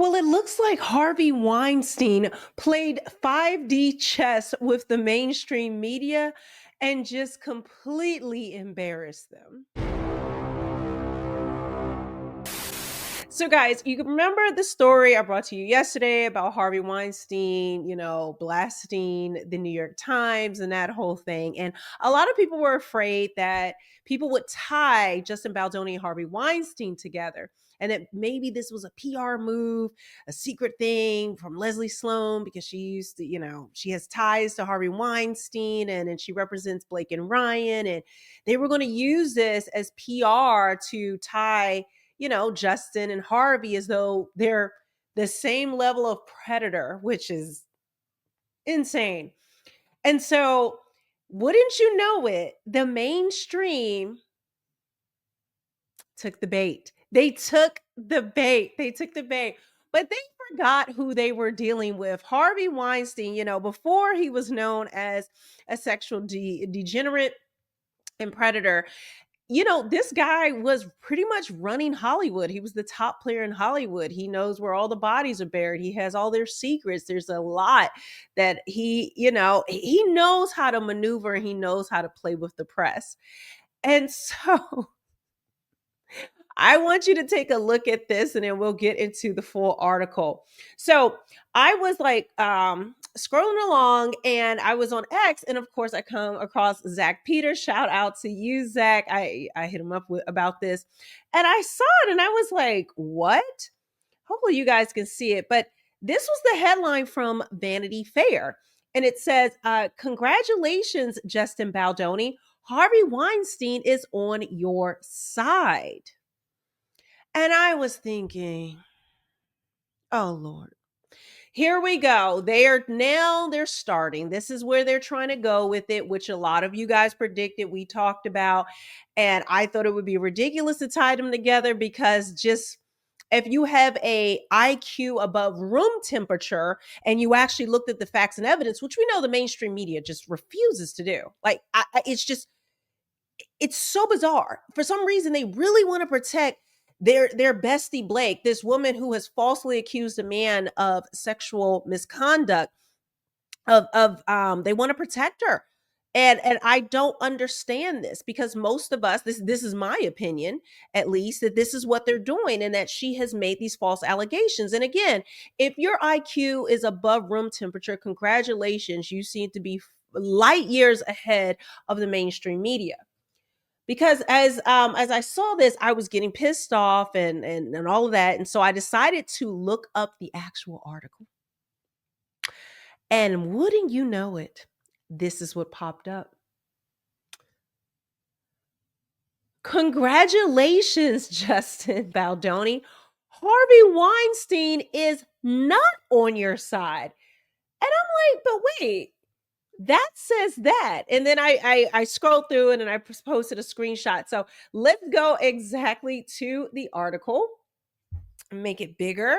Well, it looks like Harvey Weinstein played 5D chess with the mainstream media and just completely embarrassed them. So, guys, you can remember the story I brought to you yesterday about Harvey Weinstein, blasting the New York Times and that whole thing. And a lot of people were afraid that people would tie Justin Baldoni and Harvey Weinstein together. And that maybe this was a PR move, a secret thing from Leslie Sloan, because she used to, she has ties to Harvey Weinstein and she represents Blake and Ryan. And they were going to use this as PR to tie Justin and Harvey as though they're the same level of predator, which is insane. And so, wouldn't you know it, the mainstream took the bait. They took the bait. They took the bait. But they forgot who they were dealing with. Harvey Weinstein, before he was known as a sexual degenerate and predator, this guy was pretty much running Hollywood. He was the top player in Hollywood. He knows where all the bodies are buried. He has all their secrets. There's a lot that he knows how to maneuver and he knows how to play with the press. And so I want you to take a look at this and then we'll get into the full article. So I was like scrolling along and I was on X, and of course I come across Zach Peters. Shout out to you, Zach. I hit him up about this and I saw it and I was like, what? Hopefully you guys can see it. But this was the headline from Vanity Fair. And it says, congratulations, Justin Baldoni. Harvey Weinstein is on your side. And I was thinking, oh Lord, here we go. They're starting. This is where they're trying to go with it, which a lot of you guys predicted, we talked about. And I thought it would be ridiculous to tie them together because just if you have a IQ above room temperature and you actually looked at the facts and evidence, which we know the mainstream media just refuses to do. Like it's so bizarre. For some reason, they really want to protect their bestie Blake, this woman who has falsely accused a man of sexual misconduct. They want to protect her. And I don't understand this because most of us, this is my opinion, at least, that this is what they're doing and that she has made these false allegations. And again, if your IQ is above room temperature, congratulations, you seem to be light years ahead of the mainstream media. Because as I saw this, I was getting pissed off and all of that, and so I decided to look up the actual article. And wouldn't you know it, this is what popped up. Congratulations, Justin Baldoni. Harvey Weinstein is not on your side. And I'm like, but wait, that says that. And then I scrolled through it and I posted a screenshot. So let's go exactly to the article, make it bigger.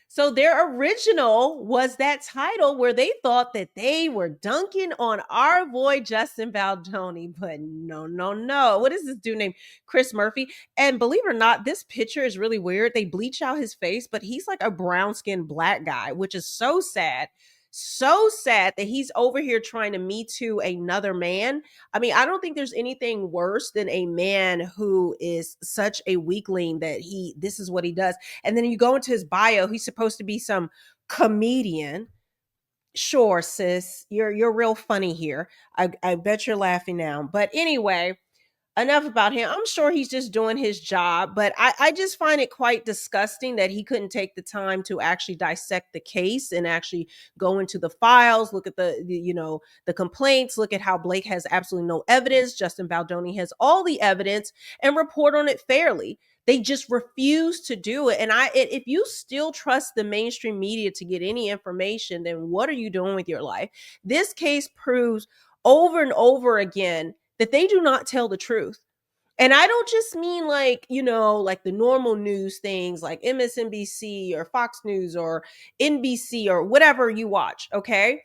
So their original was that title where they thought that they were dunking on our boy Justin Baldoni, but no, no, no. What is this dude named Chris Murphy? And believe it or not, this picture is really weird. They bleach out his face, but he's like a brown-skinned black guy, which is so sad. So sad that he's over here trying to Me Too another man. I mean, I don't think there's anything worse than a man who is such a weakling that this is what he does. And then you go into his bio, he's supposed to be some comedian. Sure, sis, you're real funny here. I bet you're laughing now. But anyway, enough about him. I'm sure he's just doing his job, but I just find it quite disgusting that he couldn't take the time to actually dissect the case and actually go into the files, look at the complaints, look at how Blake has absolutely no evidence. Justin Baldoni has all the evidence and report on it fairly. They just refuse to do it. And if you still trust the mainstream media to get any information, then what are you doing with your life? This case proves over and over again that they do not tell the truth. And I don't just mean like the normal news things like MSNBC or Fox News or NBC or whatever you watch, okay?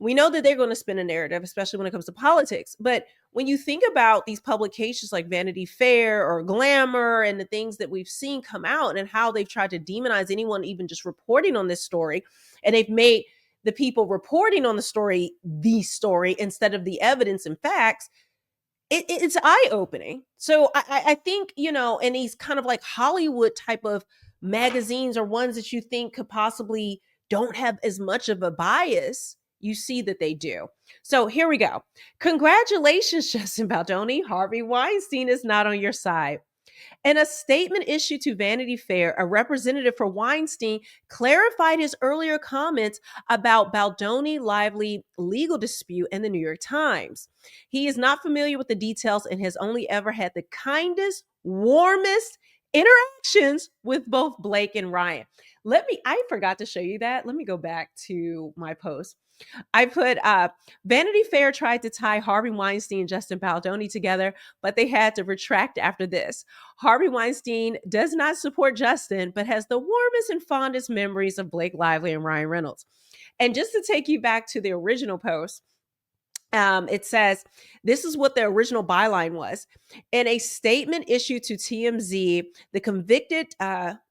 We know that they're going to spin a narrative, especially when it comes to politics. But when you think about these publications like Vanity Fair or Glamour and the things that we've seen come out and how they've tried to demonize anyone even just reporting on this story, and they've made the people reporting on the story instead of the evidence and facts, it's eye opening. So I think, and these kind of like Hollywood type of magazines or ones that you think could possibly don't have as much of a bias, you see that they do. So here we go. Congratulations, Justin Baldoni. Harvey Weinstein is not on your side. In a statement issued to Vanity Fair, a representative for Weinstein clarified his earlier comments about Baldoni Lively legal dispute in the New York Times. He is not familiar with the details and has only ever had the kindest, warmest interactions with both Blake and Ryan. I forgot to show you that. Let me go back to my post. I put Vanity Fair tried to tie Harvey Weinstein and Justin Baldoni together, but they had to retract after this. Harvey Weinstein does not support Justin, but has the warmest and fondest memories of Blake Lively and Ryan Reynolds. And just to take you back to the original post, it says, this is what the original byline was. In a statement issued to TMZ, the convicted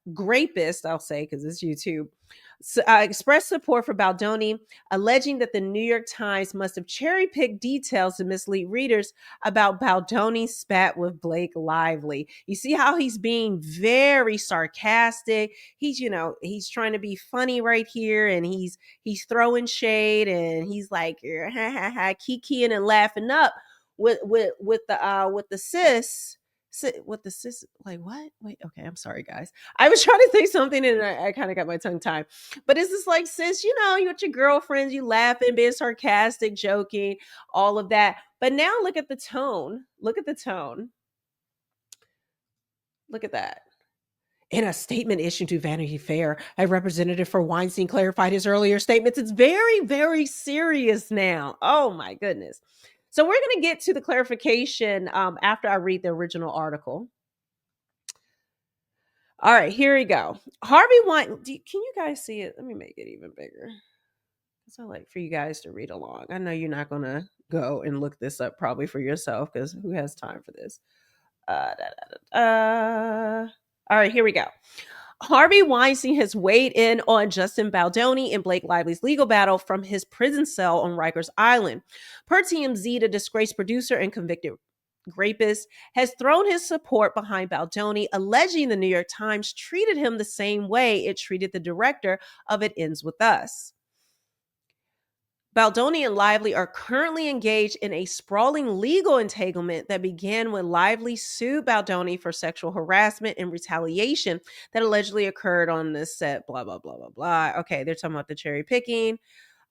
rapist, I'll say, because it's YouTube, expressed support for Baldoni, alleging that the New York Times must have cherry-picked details to mislead readers about Baldoni's spat with Blake Lively. You see how he's being very sarcastic. He's trying to be funny right here, and he's throwing shade, and he's like kikiing and laughing up with the sis. With the sis, like what? Wait, okay, I'm sorry, guys. I was trying to say something and I kind of got my tongue tied. But it's just like, sis, you with your girlfriends, you laughing, being sarcastic, joking, all of that. But now look at the tone. Look at the tone. Look at that. In a statement issued to Vanity Fair, a representative for Weinstein clarified his earlier statements. It's very, very serious now. Oh my goodness. So we're going to get to the clarification after I read the original article. All right, here we go. Harvey Weinstein. Can you guys see it? Let me make it even bigger. Because I like for you guys to read along. I know you're not going to go and look this up probably for yourself, because who has time for this? All right, here we go. Harvey Weinstein has weighed in on Justin Baldoni and Blake Lively's legal battle from his prison cell on Rikers Island. Per TMZ, the disgraced producer and convicted rapist has thrown his support behind Baldoni, alleging the New York Times treated him the same way it treated the director of It Ends With Us. Baldoni and Lively are currently engaged in a sprawling legal entanglement that began when Lively sued Baldoni for sexual harassment and retaliation that allegedly occurred on this set, blah, blah, blah, blah, blah. Okay, they're talking about the cherry picking.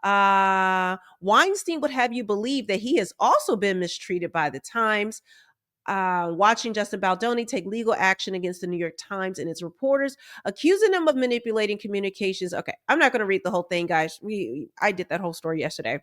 Weinstein would have you believe that he has also been mistreated by the Times. Watching Justin Baldoni take legal action against the New York Times and its reporters, accusing them of manipulating communications. Okay, I'm not going to read the whole thing, guys. I did that whole story yesterday.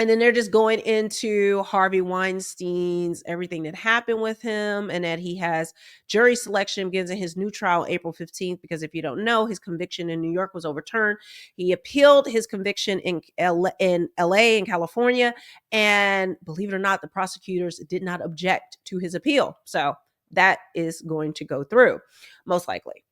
And then they're just going into Harvey Weinstein's everything that happened with him, and that he has jury selection begins in his new trial April 15th. Because if you don't know, his conviction in New York was overturned. He appealed his conviction in LA, in California. And believe it or not, the prosecutors did not object to his appeal. So that is going to go through, most likely.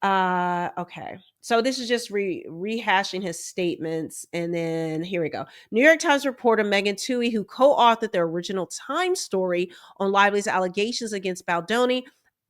Okay. So this is just rehashing his statements. And then here we go. New York Times reporter Megan Twohey, who co-authored the original Times story on Lively's allegations against Baldoni,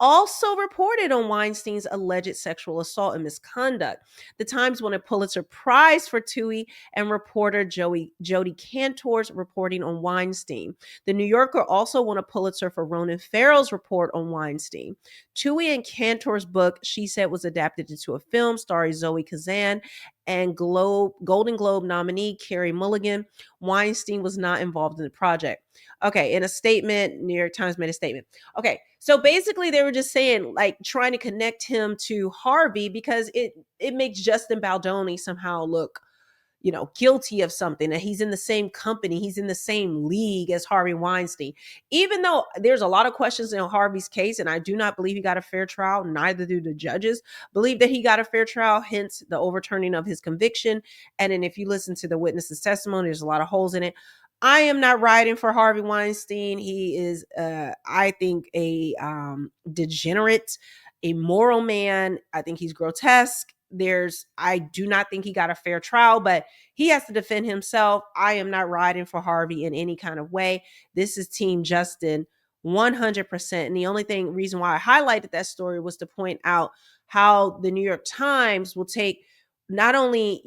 also reported on Weinstein's alleged sexual assault and misconduct. The Times won a Pulitzer Prize for Twohey and reporter Jodi Kantor's reporting on Weinstein. The New Yorker also won a Pulitzer for Ronan Farrow's report on Weinstein. Twohey and Kantor's book, She Said, was adapted into a film starring Zoe Kazan and Golden Globe nominee Carey Mulligan. Weinstein was not involved in the project. Okay, in a statement, New York Times made a statement. Okay, so basically they were just saying, like, trying to connect him to Harvey because it makes Justin Baldoni somehow look, guilty of something, that he's in the same company, he's in the same league as Harvey Weinstein. Even though there's a lot of questions in Harvey's case, and I do not believe he got a fair trial, neither do the judges believe that he got a fair trial, hence the overturning of his conviction. And then if you listen to the witness's testimony, there's a lot of holes in it. I am not riding for Harvey Weinstein. He is, I think, a degenerate, a moral man. I think he's grotesque. I do not think he got a fair trial, but he has to defend himself. I am not riding for Harvey in any kind of way. This is Team Justin 100%. And the only reason why I highlighted that story was to point out how the New York Times will take, not only,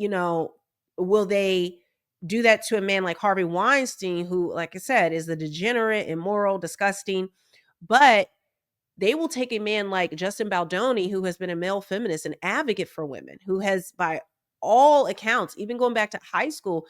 will they do that to a man like Harvey Weinstein, who, like I said, is a degenerate, immoral, disgusting, but they will take a man like Justin Baldoni, who has been a male feminist, an advocate for women, who has, by all accounts, even going back to high school,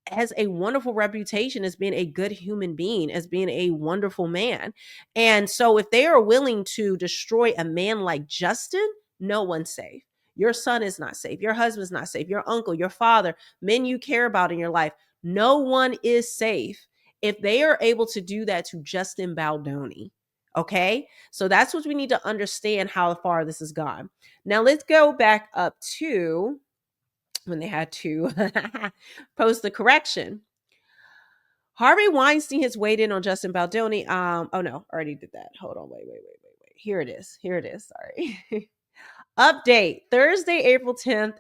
has a wonderful reputation as being a good human being, as being a wonderful man. And so if they are willing to destroy a man like Justin, no one's safe. Your son is not safe. Your husband's not safe. Your uncle, your father, men you care about in your life, no one is safe if they are able to do that to Justin Baldoni. Okay? So that's what we need to understand, how far this has gone. Now let's go back up to when they had to post the correction. Harvey Weinstein has weighed in on Justin Baldoni. Oh no, already did that. Hold on, wait. Here it is. Sorry. Update Thursday, April 10th,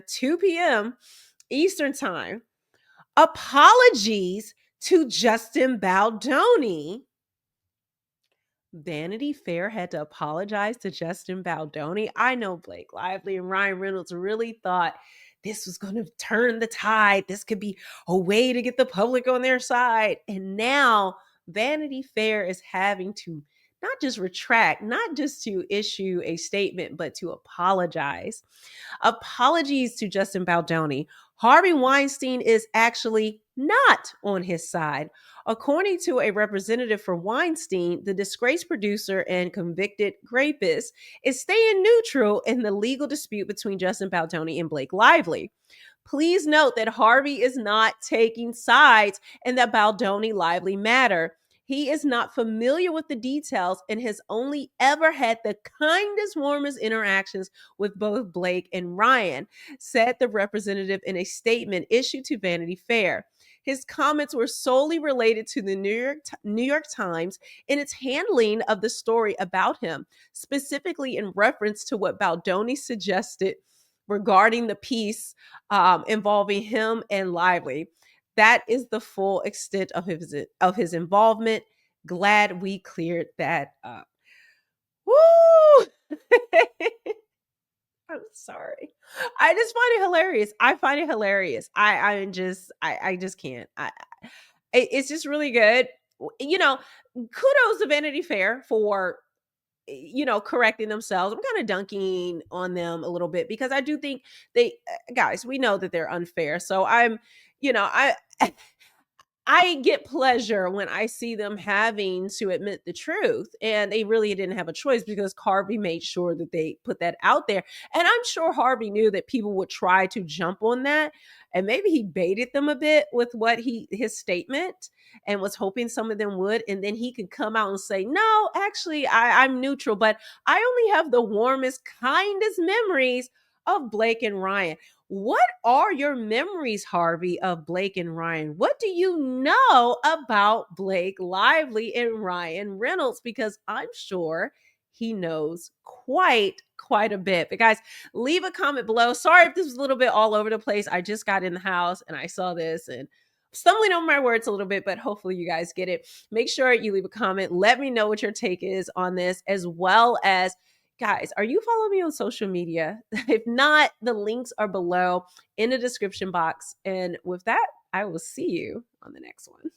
2 p.m. Eastern Time. Apologies to Justin Baldoni. Vanity Fair had to apologize to Justin Baldoni. I know Blake Lively and Ryan Reynolds really thought this was going to turn the tide. This could be a way to get the public on their side. And now Vanity Fair is having to not just retract, not just to issue a statement, but to apologize. Apologies to Justin Baldoni. Harvey Weinstein is actually not on his side. According to a representative for Weinstein, the disgraced producer and convicted rapist is staying neutral in the legal dispute between Justin Baldoni and Blake Lively. Please note that Harvey is not taking sides in the Baldoni Lively matter. He is not familiar with the details and has only ever had the kindest, warmest interactions with both Blake and Ryan, said the representative in a statement issued to Vanity Fair. His comments were solely related to the New York Times and its handling of the story about him, specifically in reference to what Baldoni suggested regarding the piece involving him and Lively. That is the full extent of his involvement. Glad we cleared that up. Woo! I'm sorry. I just find it hilarious. I find it hilarious. I just can't. It's just really good. Kudos to Vanity Fair for correcting themselves. I'm kind of dunking on them a little bit because I do think guys, we know that they're unfair. So I I get pleasure when I see them having to admit the truth. And they really didn't have a choice because Harvey made sure that they put that out there. And I'm sure Harvey knew that people would try to jump on that. And maybe he baited them a bit with his statement and was hoping some of them would. And then he could come out and say, no, actually, I'm neutral, but I only have the warmest, kindest memories of Blake and Ryan. What are your memories, Harvey, of Blake and Ryan? What do you know about Blake Lively and Ryan Reynolds? Because I'm sure he knows quite a bit. But guys, leave a comment below. Sorry if this was a little bit all over the place. I just got in the house and I saw this and stumbling over my words a little bit, but hopefully you guys get it. Make sure you leave a comment. Let me know what your take is on this, as well as, guys, are you following me on social media? If not, the links are below in the description box. And with that, I will see you on the next one.